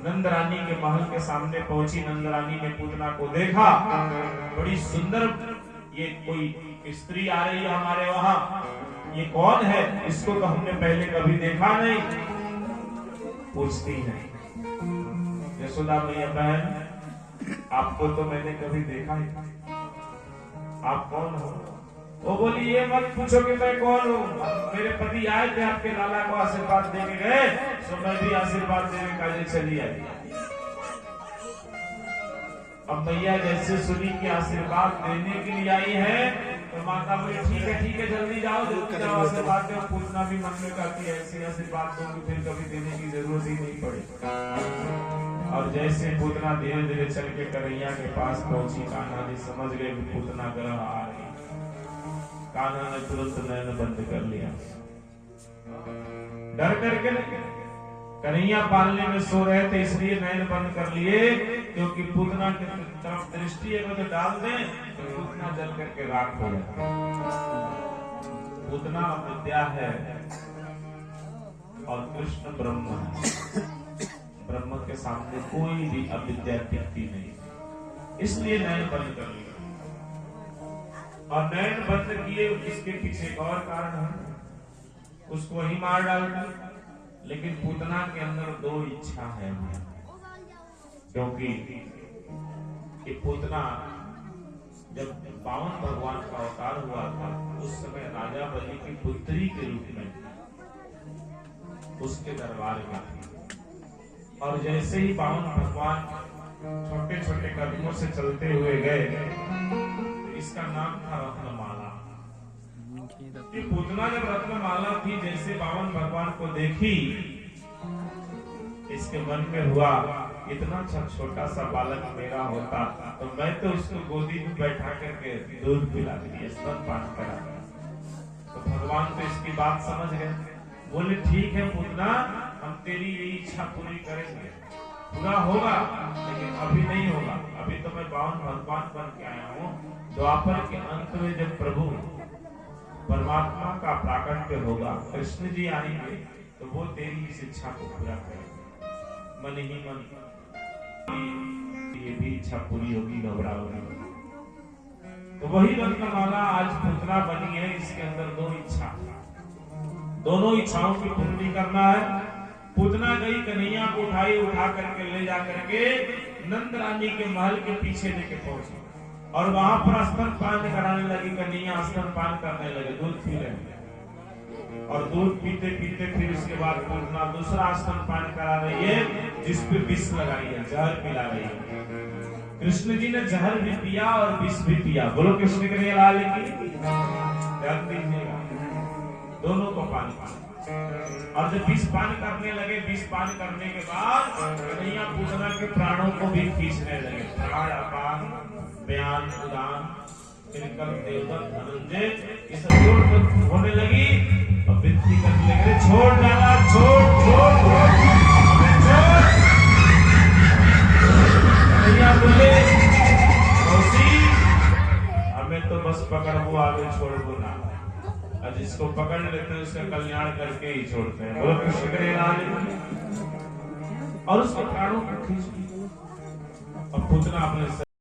नंद रानी के महल के सामने पहुंची। नंद रानी ने पूतना को देखा, बड़ी सुंदर ये कोई स्त्री आ रही है हमारे वहां, ये कौन है? इसको तो हमने पहले कभी देखा नहीं। पूछती नहीं, यशोदा मैया बहन आपको तो मैंने कभी देखा ही नहीं, आप कौन हो? वो बोली ये मत पूछो कि मैं कौन हूँ, मेरे पति आए थे आपके लाला को आशीर्वाद देने गए, तो मैं भी आशीर्वाद देने का लिए चली आई। अब मैया जैसे सुनी कि आशीर्वाद देने के लिए आई है, तो माता बोली ठीक है जल्दी जाओ आशीर्वाद दो। पूतना भी मन में कहती है ऐसे आशीर्वाद दूंगी फिर कभी देने की जरूरत ही नहीं पड़े। और जैसे पूतना धीरे धीरे चल के कन्हैया के पास पहुंची, कान्हा जी समझ गए कि पूतना ग्रह आ रही। कान्हा ने तुरंत नैन बंद कर लिया, डर करके कन्हैया पालने में सो रहे थे इसलिए नैन बंद कर लिए, क्योंकि पूतना की तरफ दृष्टि अगर डाल दें तो पूतना जल करके राख हो जाए। पूतना विद्या है और कृष्ण ब्रह्म है, ब्रह्म के सामने कोई भी अविद्या टिकती नहीं, इसलिए नैन बंद कर लिया। और नैन बंद किए इसके पीछे एक और कारण है, उसको वही मार डालना। लेकिन पूतना के अंदर दो इच्छा है, क्योंकि ये पूतना जब पावन भगवान का अवतार हुआ था उस समय राजा बलि की पुत्री के रूप में उसके दरबार में थी। और जैसे ही पावन भगवान छोटे छोटे कदमों से चलते हुए गए, तो इसका नाम था रत्नमाला। ये पूतना जब रत्नमाला थी, जैसे पावन भगवान को देखी, इसके मन में हुआ इतना छोटा सा बालक मेरा होता तो मैं तो उसको गोदी में बैठा करके दूध पिला दिया, स्तनपान करा। तो भगवान तो इसकी बात समझ गए, बोले ठीक है पूतना, हम तेरी ये इच्छा पूरी करेंगे, पूरा होगा लेकिन अभी नहीं होगा। अभी तो मैं पावन भगवान बन के आया हूँ। द्वापर के अंत में जब प्रभु परमात्मा का प्राकट्य होगा, कृष्ण जी आएंगे, तो वो तेरी इस इच्छा को पूरा करेंगे। मन ही मन ये भी इच्छा पूरी होगी, घबराओ नहीं। तो वही रत्नमाला आज पूतना बनी है, इसके अंदर दो इच्छा, दोनों इच्छाओं की पूर्ति करना है। पूतना गई, कन्हैया को उठा करके ले जा करके नंद रानी के महल के पीछे लेके पहुंची और वहां पर स्तनपान कराने लगी। कन्हैया स्तनपान करने लगे, दूध पी रहे, और दूध पीते पीते फिर उसके बाद पूतना दूसरा स्तनपान करा रही है, जिसपे विष लगाई है, जहर पिला रही है। कृष्ण जी ने जहर भी पिया और विष भी पिया। बोलो कृष्ण के लिए लाल की ध्यान दीजिएगा, दोनों को पान पान। और जब विष पान करने लगे, विष पान करने के बाद कन्हैया पूतना के प्राणों को भी खींचने लगे। प्राण अपान बयान उदान तिलकम देवदत्त धनंजय ये सब जोड़ होने लगी और विनती करने लगे, छोड़ डाला, छोड़ छोड़ छोड़ कन्हैया बोले हमें तो बस पकड़ वो आगे छोड़ वो ना, और जिसको पकड़ लेते हैं उसका कल्याण करके ही छोड़ते हैं। बोलो कृष्ण के लाल। और उसके प्राणों को खींच और पूतना अपने